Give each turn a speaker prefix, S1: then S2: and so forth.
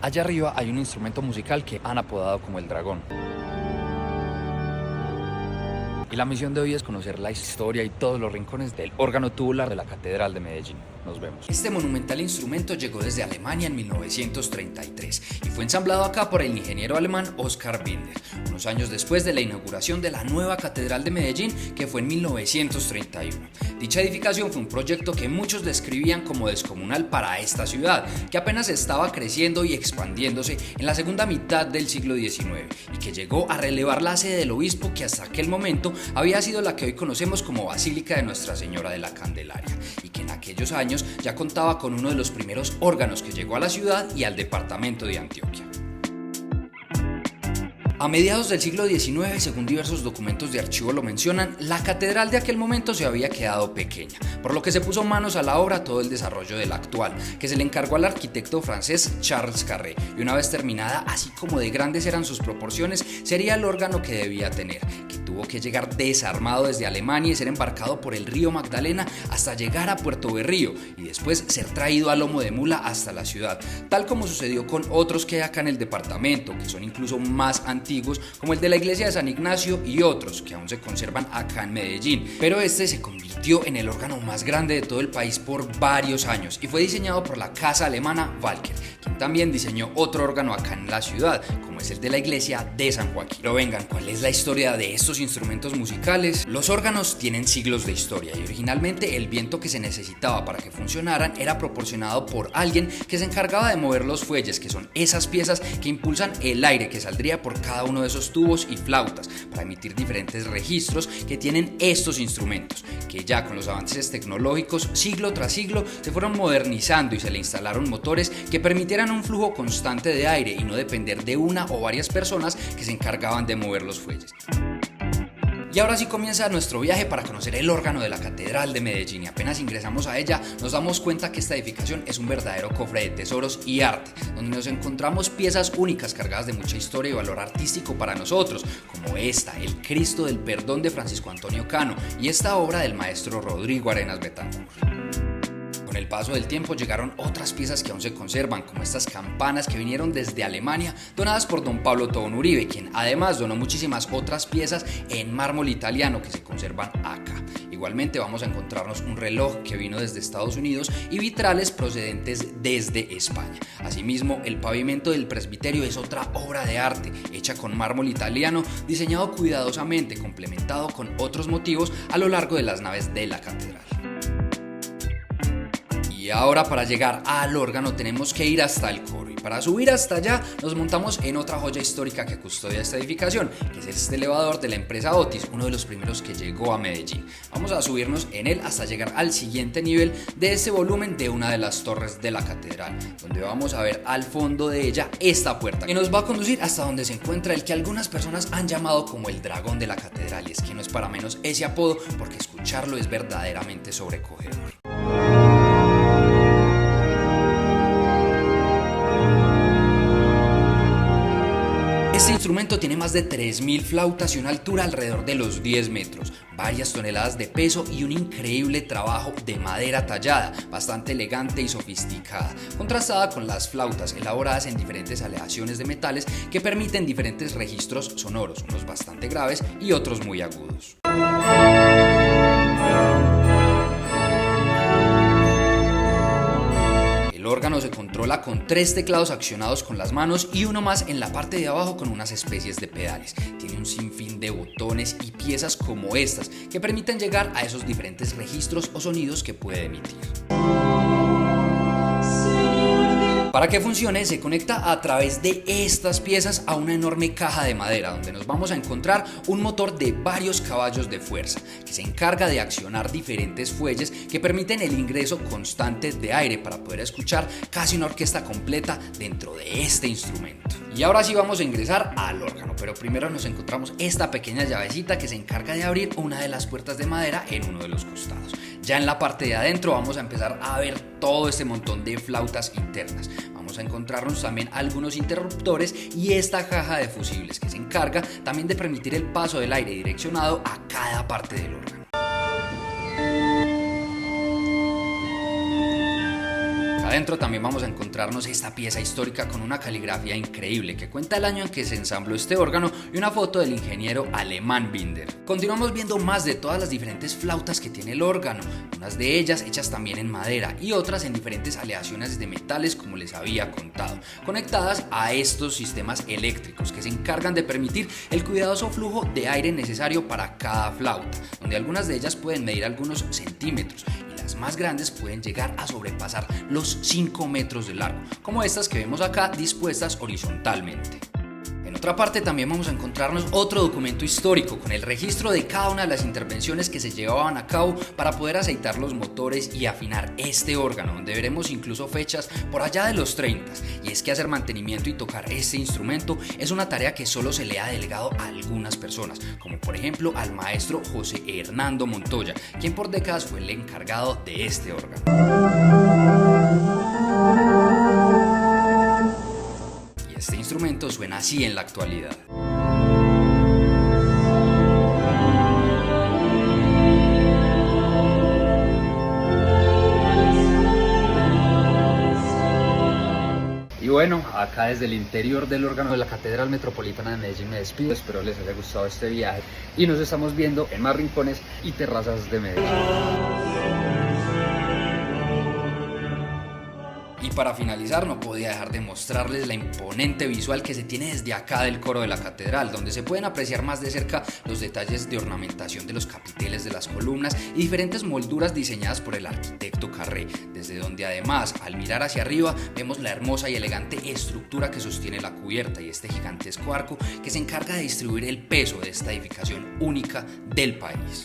S1: Allá arriba hay un instrumento musical que han apodado como el dragón. Y la misión de hoy es conocer la historia y todos los rincones del órgano tubular de la Catedral de Medellín. Nos vemos.
S2: Este monumental instrumento llegó desde Alemania en 1933 y fue ensamblado acá por el ingeniero alemán Oskar Binder, unos años después de la inauguración de la nueva Catedral de Medellín, que fue en 1931. Dicha edificación fue un proyecto que muchos describían como descomunal para esta ciudad, que apenas estaba creciendo y expandiéndose en la segunda mitad del siglo XIX y que llegó a relevar la sede del obispo, que hasta aquel momento había sido la que hoy conocemos como Basílica de Nuestra Señora de la Candelaria, y que en aquellos años ya contaba con uno de los primeros órganos que llegó a la ciudad y al departamento de Antioquia. A mediados del siglo XIX, según diversos documentos de archivo lo mencionan, la catedral de aquel momento se había quedado pequeña, por lo que se puso manos a la obra todo el desarrollo de la actual, que se le encargó al arquitecto francés Charles Carré, y una vez terminada, así como de grandes eran sus proporciones, sería el órgano que debía tener, que tuvo que llegar desarmado desde Alemania y ser embarcado por el río Magdalena hasta llegar a Puerto Berrío, y después ser traído a lomo de mula hasta la ciudad, tal como sucedió con otros que hay acá en el departamento, que son incluso más antiguos, como el de la iglesia de San Ignacio y otros que aún se conservan acá en Medellín, pero este se convirtió en el órgano más grande de todo el país por varios años y fue diseñado por la casa alemana Walker, quien también diseñó otro órgano acá en la ciudad, como es el de la iglesia de San Joaquín. Pero vengan, ¿cuál es la historia de estos instrumentos musicales? Los órganos tienen siglos de historia y originalmente el viento que se necesitaba para que funcionaran era proporcionado por alguien que se encargaba de mover los fuelles, que son esas piezas que impulsan el aire que saldría por cada uno de esos tubos y flautas para emitir diferentes registros que tienen estos instrumentos, que ya con los avances tecnológicos siglo tras siglo se fueron modernizando y se le instalaron motores que permitieran un flujo constante de aire y no depender de una o varias personas que se encargaban de mover los fuelles. Y ahora sí comienza nuestro viaje para conocer el órgano de la Catedral de Medellín, y apenas ingresamos a ella nos damos cuenta que esta edificación es un verdadero cofre de tesoros y arte, donde nos encontramos piezas únicas cargadas de mucha historia y valor artístico para nosotros, como esta, el Cristo del Perdón de Francisco Antonio Cano, y esta obra del maestro Rodrigo Arenas Betancourt. Con el paso del tiempo llegaron otras piezas que aún se conservan, como estas campanas que vinieron desde Alemania, donadas por don Pablo Tobón Uribe, quien además donó muchísimas otras piezas en mármol italiano que se conservan acá. Igualmente vamos a encontrarnos un reloj que vino desde Estados Unidos y vitrales procedentes desde España. Asimismo, el pavimento del presbiterio es otra obra de arte, hecha con mármol italiano, diseñado cuidadosamente, complementado con otros motivos a lo largo de las naves de la catedral. Y ahora, para llegar al órgano tenemos que ir hasta el coro, y para subir hasta allá nos montamos en otra joya histórica que custodia esta edificación, que es este elevador de la empresa Otis, uno de los primeros que llegó a Medellín. Vamos a subirnos en él hasta llegar al siguiente nivel de este volumen de una de las torres de la catedral, donde vamos a ver al fondo de ella esta puerta que nos va a conducir hasta donde se encuentra el que algunas personas han llamado como el dragón de la catedral, y es que no es para menos ese apodo, porque escucharlo es verdaderamente sobrecogedor. Este instrumento tiene más de 3.000 flautas y una altura alrededor de los 10 metros, varias toneladas de peso y un increíble trabajo de madera tallada, bastante elegante y sofisticada, contrastada con las flautas elaboradas en diferentes aleaciones de metales que permiten diferentes registros sonoros, unos bastante graves y otros muy agudos. El órgano se controla con 3 teclados accionados con las manos y uno más en la parte de abajo con unas especies de pedales. Tiene un sinfín de botones y piezas como estas que permiten llegar a esos diferentes registros o sonidos que puede emitir. Para que funcione, se conecta a través de estas piezas a una enorme caja de madera, donde nos vamos a encontrar un motor de varios caballos de fuerza, que se encarga de accionar diferentes fuelles que permiten el ingreso constante de aire para poder escuchar casi una orquesta completa dentro de este instrumento. Y ahora sí vamos a ingresar al órgano, pero primero nos encontramos esta pequeña llavecita que se encarga de abrir una de las puertas de madera en uno de los costados. Ya en la parte de adentro vamos a empezar a ver todo este montón de flautas internas. Vamos a encontrarnos también algunos interruptores y esta caja de fusibles que se encarga también de permitir el paso del aire direccionado a cada parte del órgano. Adentro también vamos a encontrarnos esta pieza histórica con una caligrafía increíble que cuenta el año en que se ensambló este órgano y una foto del ingeniero alemán Binder. Continuamos viendo más de todas las diferentes flautas que tiene el órgano, unas de ellas hechas también en madera y otras en diferentes aleaciones de metales como les había contado, conectadas a estos sistemas eléctricos que se encargan de permitir el cuidadoso flujo de aire necesario para cada flauta, donde algunas de ellas pueden medir algunos centímetros y las más grandes pueden llegar a sobrepasar los 5 metros de largo, como estas que vemos acá dispuestas horizontalmente. En otra parte también vamos a encontrarnos otro documento histórico con el registro de cada una de las intervenciones que se llevaban a cabo para poder aceitar los motores y afinar este órgano, donde veremos incluso fechas por allá de los 30. Y es que hacer mantenimiento y tocar este instrumento es una tarea que solo se le ha delegado a algunas personas, como por ejemplo al maestro José Hernando Montoya, quien por décadas fue el encargado de este órgano. Este instrumento suena así en la actualidad.
S1: Y bueno, acá desde el interior del órgano de la Catedral Metropolitana de Medellín me despido. Espero les haya gustado este viaje y nos estamos viendo en más rincones y terrazas de Medellín.
S2: Y para finalizar no podía dejar de mostrarles la imponente visual que se tiene desde acá del coro de la catedral, donde se pueden apreciar más de cerca los detalles de ornamentación de los capiteles de las columnas y diferentes molduras diseñadas por el arquitecto Carré, desde donde además al mirar hacia arriba vemos la hermosa y elegante estructura que sostiene la cubierta y este gigantesco arco que se encarga de distribuir el peso de esta edificación única del país.